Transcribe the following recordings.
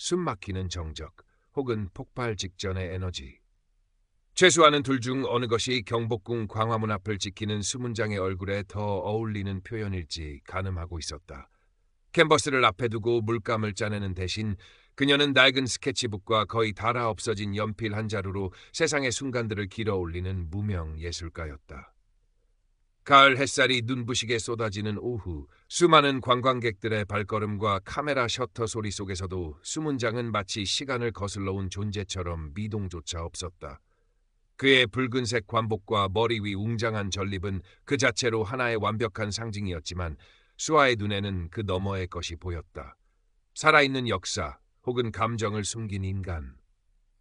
숨막히는 정적, 혹은 폭발 직전의 에너지. 최수아는 둘 중 어느 것이 경복궁 광화문 앞을 지키는 수문장의 얼굴에 더 어울리는 표현일지 가늠하고 있었다. 캔버스를 앞에 두고 물감을 짜내는 대신 그녀는 낡은 스케치북과 거의 닳아 없어진 연필 한 자루로 세상의 순간들을 길어 올리는 무명 예술가였다. 가을 햇살이 눈부시게 쏟아지는 오후, 수많은 관광객들의 발걸음과 카메라 셔터 소리 속에서도 수문장은 마치 시간을 거슬러 온 존재처럼 미동조차 없었다. 그의 붉은색 관복과 머리 위 웅장한 전립은 그 자체로 하나의 완벽한 상징이었지만 수아의 눈에는 그 너머의 것이 보였다. 살아있는 역사 혹은 감정을 숨긴 인간.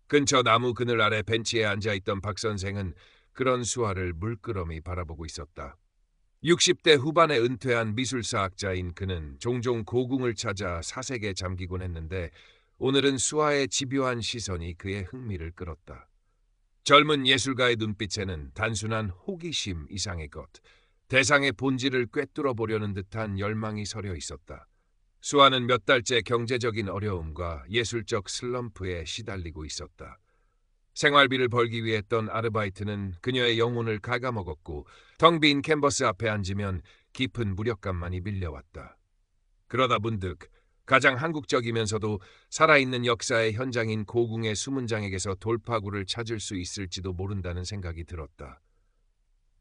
근처 나무 그늘 아래 벤치에 앉아있던 박 선생은 그런 수아를 물끄러미 바라보고 있었다. 60대 후반에 은퇴한 미술사학자인 그는 종종 고궁을 찾아 사색에 잠기곤 했는데 오늘은 수아의 집요한 시선이 그의 흥미를 끌었다. 젊은 예술가의 눈빛에는 단순한 호기심 이상의 것, 대상의 본질을 꿰뚫어 보려는 듯한 열망이 서려 있었다. 수아는 몇 달째 경제적인 어려움과 예술적 슬럼프에 시달리고 있었다. 생활비를 벌기 위해 했던 아르바이트는 그녀의 영혼을 갉아먹었고 텅 빈 캔버스 앞에 앉으면 깊은 무력감만이 밀려왔다. 그러다 문득 가장 한국적이면서도 살아있는 역사의 현장인 고궁의 수문장에게서 돌파구를 찾을 수 있을지도 모른다는 생각이 들었다.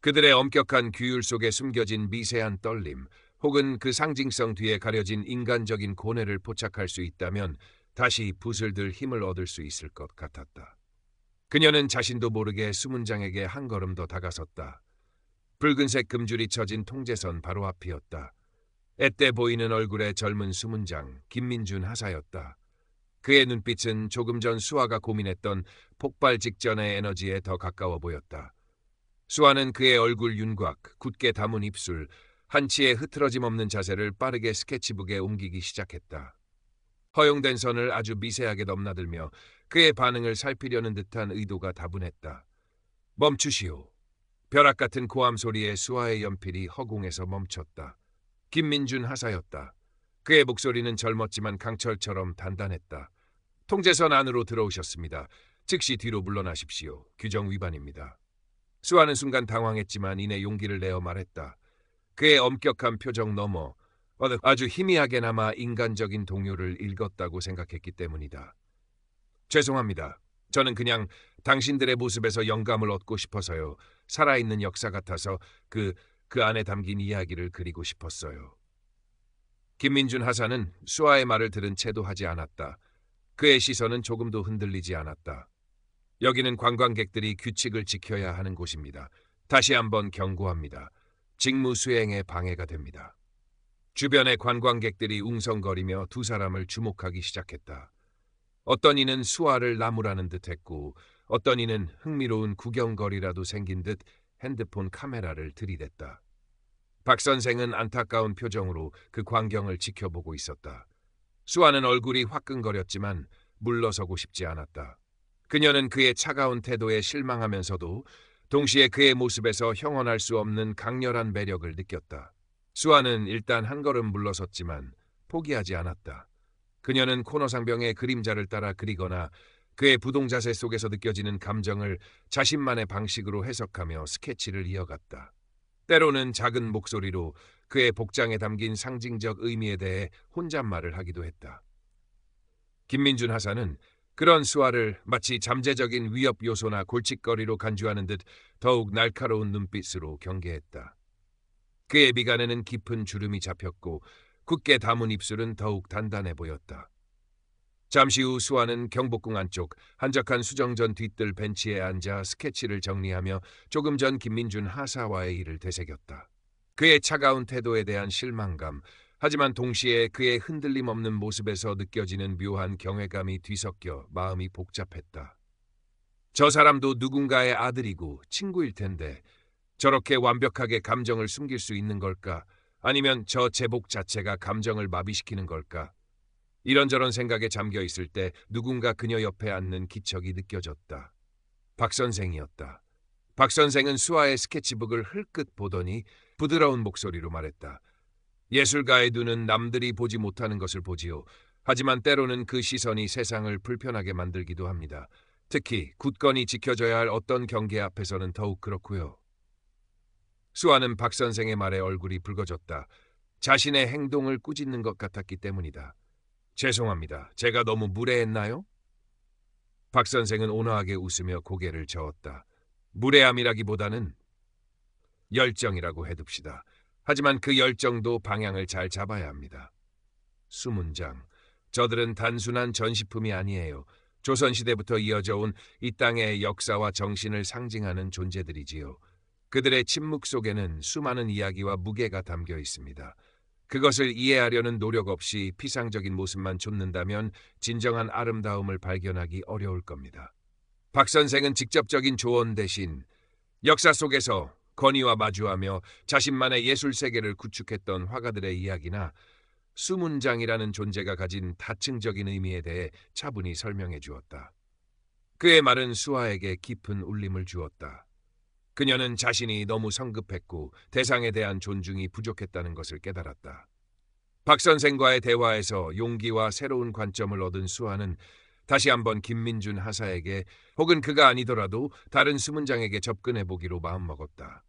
그들의 엄격한 규율 속에 숨겨진 미세한 떨림, 혹은 그 상징성 뒤에 가려진 인간적인 고뇌를 포착할 수 있다면 다시 붓을 들 힘을 얻을 수 있을 것 같았다. 그녀는 자신도 모르게 수문장에게 한 걸음 더 다가섰다. 붉은색 금줄이 쳐진 통제선 바로 앞이었다. 앳돼 보이는 얼굴의 젊은 수문장, 김민준 하사였다. 그의 눈빛은 조금 전 수아가 고민했던 폭발 직전의 에너지에 더 가까워 보였다. 수아는 그의 얼굴 윤곽, 굳게 담은 입술, 한치의 흐트러짐 없는 자세를 빠르게 스케치북에 옮기기 시작했다. 허용된 선을 아주 미세하게 넘나들며 그의 반응을 살피려는 듯한 의도가 다분했다. 멈추시오. 벼락 같은 고함 소리에 수아의 연필이 허공에서 멈췄다. 김민준 하사였다. 그의 목소리는 젊었지만 강철처럼 단단했다. 통제선 안으로 들어오셨습니다. 즉시 뒤로 물러나십시오. 규정 위반입니다. 수아는 순간 당황했지만 이내 용기를 내어 말했다. 그의 엄격한 표정 너머 아주 희미하게나마 인간적인 동요를 읽었다고 생각했기 때문이다. 죄송합니다. 저는 그냥 당신들의 모습에서 영감을 얻고 싶어서요. 살아있는 역사 같아서 그 안에 담긴 이야기를 그리고 싶었어요. 김민준 하사는 수아의 말을 들은 채도 하지 않았다. 그의 시선은 조금도 흔들리지 않았다. 여기는 관광객들이 규칙을 지켜야 하는 곳입니다. 다시 한번 경고합니다. 직무 수행에 방해가 됩니다. 주변의 관광객들이 웅성거리며 두 사람을 주목하기 시작했다. 어떤 이는 수아를 나무라는 듯했고 어떤 이는 흥미로운 구경거리라도 생긴 듯 핸드폰 카메라를 들이댔다. 박 선생은 안타까운 표정으로 그 광경을 지켜보고 있었다. 수아는 얼굴이 화끈거렸지만 물러서고 싶지 않았다. 그녀는 그의 차가운 태도에 실망하면서도 동시에 그의 모습에서 형언할 수 없는 강렬한 매력을 느꼈다. 수아는 일단 한 걸음 물러섰지만 포기하지 않았다. 그녀는 코너상병의 그림자를 따라 그리거나 그의 부동자세 속에서 느껴지는 감정을 자신만의 방식으로 해석하며 스케치를 이어갔다. 때로는 작은 목소리로 그의 복장에 담긴 상징적 의미에 대해 혼잣말을 하기도 했다. 김민준 하사는 그런 수아를 마치 잠재적인 위협 요소나 골칫거리로 간주하는 듯 더욱 날카로운 눈빛으로 경계했다. 그의 미간에는 깊은 주름이 잡혔고 굳게 담은 입술은 더욱 단단해 보였다. 잠시 후 수아는 경복궁 안쪽 한적한 수정전 뒤뜰 벤치에 앉아 스케치를 정리하며 조금 전 김민준 하사와의 일을 되새겼다. 그의 차가운 태도에 대한 실망감, 하지만 동시에 그의 흔들림 없는 모습에서 느껴지는 묘한 경외감이 뒤섞여 마음이 복잡했다. 저 사람도 누군가의 아들이고 친구일 텐데 저렇게 완벽하게 감정을 숨길 수 있는 걸까? 아니면 저 제복 자체가 감정을 마비시키는 걸까? 이런저런 생각에 잠겨 있을 때 누군가 그녀 옆에 앉는 기척이 느껴졌다. 박 선생이었다. 박 선생은 수아의 스케치북을 흘끗 보더니 부드러운 목소리로 말했다. 예술가의 눈은 남들이 보지 못하는 것을 보지요. 하지만 때로는 그 시선이 세상을 불편하게 만들기도 합니다. 특히 굳건히 지켜져야 할 어떤 경계 앞에서는 더욱 그렇고요. 수아는 박 선생의 말에 얼굴이 붉어졌다. 자신의 행동을 꾸짖는 것 같았기 때문이다. 죄송합니다. 제가 너무 무례했나요? 박 선생은 온화하게 웃으며 고개를 저었다. 무례함이라기보다는 열정이라고 해둡시다. 하지만 그 열정도 방향을 잘 잡아야 합니다. 수문장. 저들은 단순한 전시품이 아니에요. 조선시대부터 이어져 온 이 땅의 역사와 정신을 상징하는 존재들이지요. 그들의 침묵 속에는 수많은 이야기와 무게가 담겨 있습니다. 그것을 이해하려는 노력 없이 피상적인 모습만 좇는다면 진정한 아름다움을 발견하기 어려울 겁니다. 박 선생은 직접적인 조언 대신 역사 속에서 건의와 마주하며 자신만의 예술 세계를 구축했던 화가들의 이야기나 수문장이라는 존재가 가진 다층적인 의미에 대해 차분히 설명해 주었다. 그의 말은 수아에게 깊은 울림을 주었다. 그녀는 자신이 너무 성급했고 대상에 대한 존중이 부족했다는 것을 깨달았다. 박 선생과의 대화에서 용기와 새로운 관점을 얻은 수아는 다시 한번 김민준 하사에게 혹은 그가 아니더라도 다른 수문장에게 접근해 보기로 마음먹었다.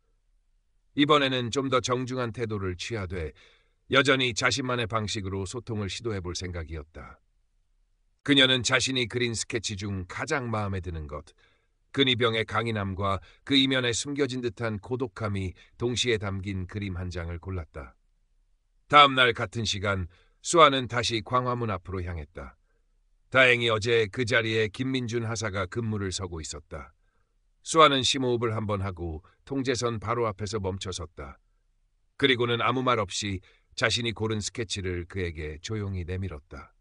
이번에는 좀 더 정중한 태도를 취하되 여전히 자신만의 방식으로 소통을 시도해 볼 생각이었다. 그녀는 자신이 그린 스케치 중 가장 마음에 드는 것, 근위병의 강인함과 그 이면에 숨겨진 듯한 고독함이 동시에 담긴 그림 한 장을 골랐다. 다음 날 같은 시간 수아는 다시 광화문 앞으로 향했다. 다행히 어제 그 자리에 김민준 하사가 근무를 서고 있었다. 수아는 심호흡을 한번 하고 통제선 바로 앞에서 멈춰섰다. 그리고는 아무 말 없이 자신이 고른 스케치를 그에게 조용히 내밀었다.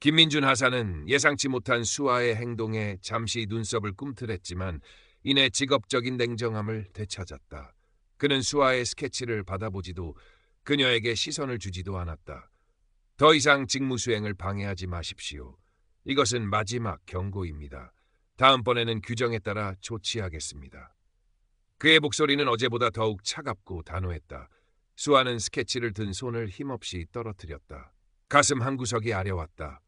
김민준 하사는 예상치 못한 수아의 행동에 잠시 눈썹을 꿈틀했지만 이내 직업적인 냉정함을 되찾았다. 그는 수아의 스케치를 받아보지도 그녀에게 시선을 주지도 않았다. 더 이상 직무 수행을 방해하지 마십시오. 이것은 마지막 경고입니다. 다음번에는 규정에 따라 조치하겠습니다. 그의 목소리는 어제보다 더욱 차갑고 단호했다. 수아는 스케치를 든 손을 힘없이 떨어뜨렸다. 가슴 한구석이 아려왔다.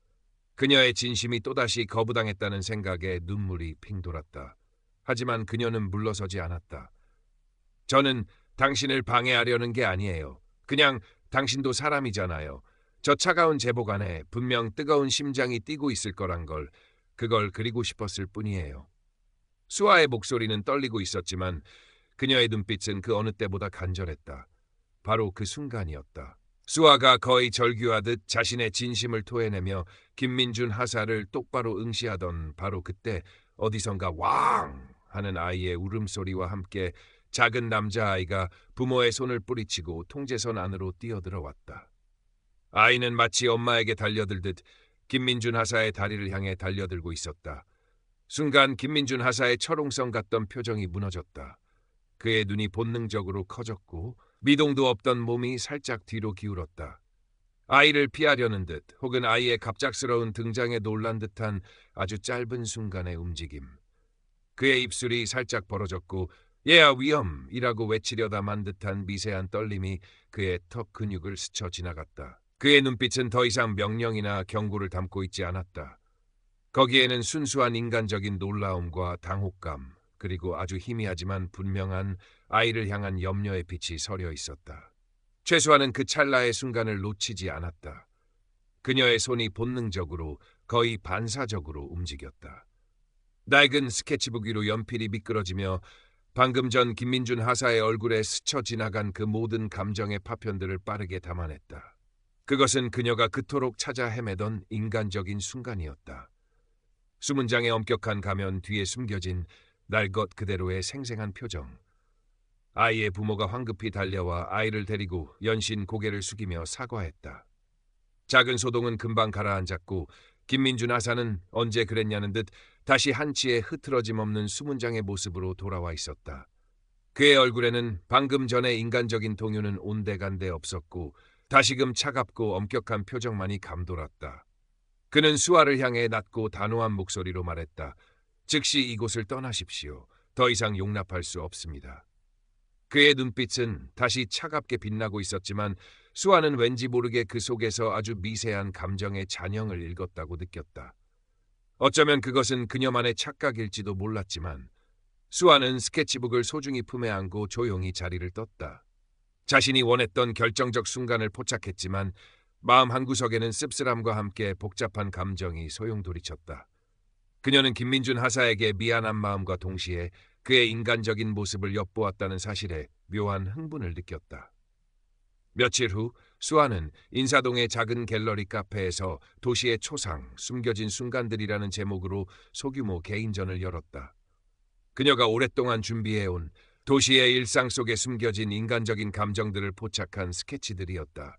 그녀의 진심이 또다시 거부당했다는 생각에 눈물이 핑 돌았다. 하지만 그녀는 물러서지 않았다. 저는 당신을 방해하려는 게 아니에요. 그냥 당신도 사람이잖아요. 저 차가운 제복 안에 분명 뜨거운 심장이 뛰고 있을 거란 걸, 그걸 그리고 싶었을 뿐이에요. 수아의 목소리는 떨리고 있었지만 그녀의 눈빛은 그 어느 때보다 간절했다. 바로 그 순간이었다. 수아가 거의 절규하듯 자신의 진심을 토해내며 김민준 하사를 똑바로 응시하던 바로 그때 어디선가 왕 하는 아이의 울음소리와 함께 작은 남자아이가 부모의 손을 뿌리치고 통제선 안으로 뛰어들어왔다. 아이는 마치 엄마에게 달려들듯 김민준 하사의 다리를 향해 달려들고 있었다. 순간 김민준 하사의 철옹성 같던 표정이 무너졌다. 그의 눈이 본능적으로 커졌고 미동도 없던 몸이 살짝 뒤로 기울었다. 아이를 피하려는 듯 혹은 아이의 갑작스러운 등장에 놀란 듯한 아주 짧은 순간의 움직임. 그의 입술이 살짝 벌어졌고 얘야 위험이라고 외치려다만 듯한 미세한 떨림이 그의 턱 근육을 스쳐 지나갔다. 그의 눈빛은 더 이상 명령이나 경고를 담고 있지 않았다. 거기에는 순수한 인간적인 놀라움과 당혹감, 그리고 아주 희미하지만 분명한 아이를 향한 염려의 빛이 서려 있었다. 최수아는 그 찰나의 순간을 놓치지 않았다. 그녀의 손이 본능적으로, 거의 반사적으로 움직였다. 낡은 스케치북 위로 연필이 미끄러지며 방금 전 김민준 하사의 얼굴에 스쳐 지나간 그 모든 감정의 파편들을 빠르게 담아냈다. 그것은 그녀가 그토록 찾아 헤매던 인간적인 순간이었다. 수문장의 엄격한 가면 뒤에 숨겨진 날 것 그대로의 생생한 표정. 아이의 부모가 황급히 달려와 아이를 데리고 연신 고개를 숙이며 사과했다. 작은 소동은 금방 가라앉았고 김민준 하사는 언제 그랬냐는 듯 다시 한치의 흐트러짐 없는 수문장의 모습으로 돌아와 있었다. 그의 얼굴에는 방금 전의 인간적인 동요는 온데간데 없었고 다시금 차갑고 엄격한 표정만이 감돌았다. 그는 수아를 향해 낮고 단호한 목소리로 말했다. 즉시 이곳을 떠나십시오. 더 이상 용납할 수 없습니다. 그의 눈빛은 다시 차갑게 빛나고 있었지만 수아는 왠지 모르게 그 속에서 아주 미세한 감정의 잔영을 읽었다고 느꼈다. 어쩌면 그것은 그녀만의 착각일지도 몰랐지만 수아는 스케치북을 소중히 품에 안고 조용히 자리를 떴다. 자신이 원했던 결정적 순간을 포착했지만 마음 한구석에는 씁쓸함과 함께 복잡한 감정이 소용돌이쳤다. 그녀는 김민준 하사에게 미안한 마음과 동시에 그의 인간적인 모습을 엿보았다는 사실에 묘한 흥분을 느꼈다. 며칠 후 수아는 인사동의 작은 갤러리 카페에서 도시의 초상, 숨겨진 순간들이라는 제목으로 소규모 개인전을 열었다. 그녀가 오랫동안 준비해온 도시의 일상 속에 숨겨진 인간적인 감정들을 포착한 스케치들이었다.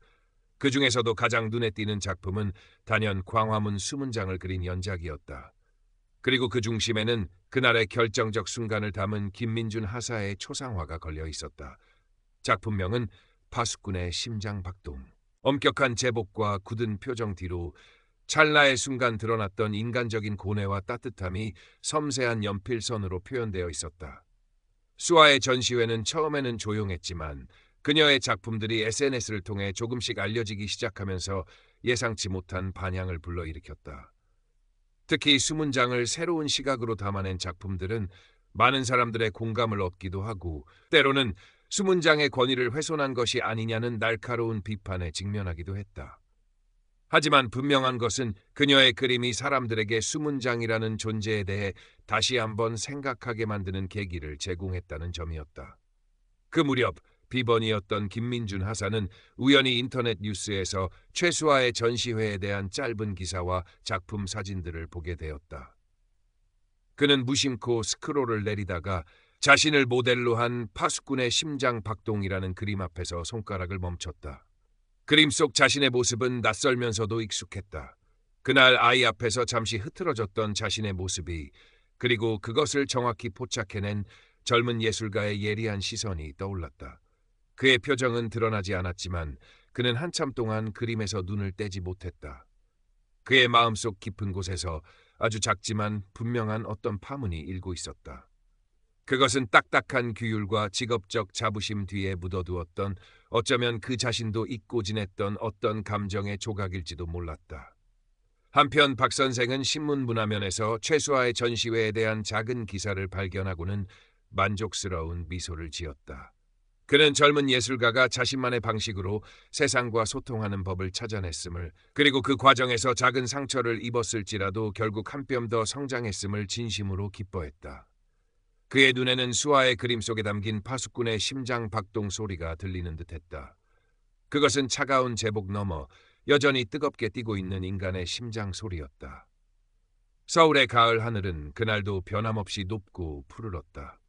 그 중에서도 가장 눈에 띄는 작품은 단연 광화문 수문장을 그린 연작이었다. 그리고 그 중심에는 그날의 결정적 순간을 담은 김민준 하사의 초상화가 걸려 있었다. 작품명은 파수꾼의 심장박동. 엄격한 제복과 굳은 표정 뒤로 찰나의 순간 드러났던 인간적인 고뇌와 따뜻함이 섬세한 연필선으로 표현되어 있었다. 수아의 전시회는 처음에는 조용했지만 그녀의 작품들이 SNS를 통해 조금씩 알려지기 시작하면서 예상치 못한 반향을 불러일으켰다. 특히 수문장을 새로운 시각으로 담아낸 작품들은 많은 사람들의 공감을 얻기도 하고 때로는 수문장의 권위를 훼손한 것이 아니냐는 날카로운 비판에 직면하기도 했다. 하지만 분명한 것은 그녀의 그림이 사람들에게 수문장이라는 존재에 대해 다시 한번 생각하게 만드는 계기를 제공했다는 점이었다. 그 무렵 비번이었던 김민준 하사는 우연히 인터넷 뉴스에서 최수아의 전시회에 대한 짧은 기사와 작품 사진들을 보게 되었다. 그는 무심코 스크롤을 내리다가 자신을 모델로 한 파수꾼의 심장박동이라는 그림 앞에서 손가락을 멈췄다. 그림 속 자신의 모습은 낯설면서도 익숙했다. 그날 아이 앞에서 잠시 흐트러졌던 자신의 모습이, 그리고 그것을 정확히 포착해낸 젊은 예술가의 예리한 시선이 떠올랐다. 그의 표정은 드러나지 않았지만 그는 한참 동안 그림에서 눈을 떼지 못했다. 그의 마음속 깊은 곳에서 아주 작지만 분명한 어떤 파문이 일고 있었다. 그것은 딱딱한 규율과 직업적 자부심 뒤에 묻어두었던, 어쩌면 그 자신도 잊고 지냈던 어떤 감정의 조각일지도 몰랐다. 한편 박 선생은 신문 문화면에서 최수아의 전시회에 대한 작은 기사를 발견하고는 만족스러운 미소를 지었다. 그는 젊은 예술가가 자신만의 방식으로 세상과 소통하는 법을 찾아냈음을, 그리고 그 과정에서 작은 상처를 입었을지라도 결국 한 뼘 더 성장했음을 진심으로 기뻐했다. 그의 눈에는 수아의 그림 속에 담긴 파수꾼의 심장 박동 소리가 들리는 듯했다. 그것은 차가운 제복 너머 여전히 뜨겁게 뛰고 있는 인간의 심장 소리였다. 서울의 가을 하늘은 그날도 변함없이 높고 푸르렀다.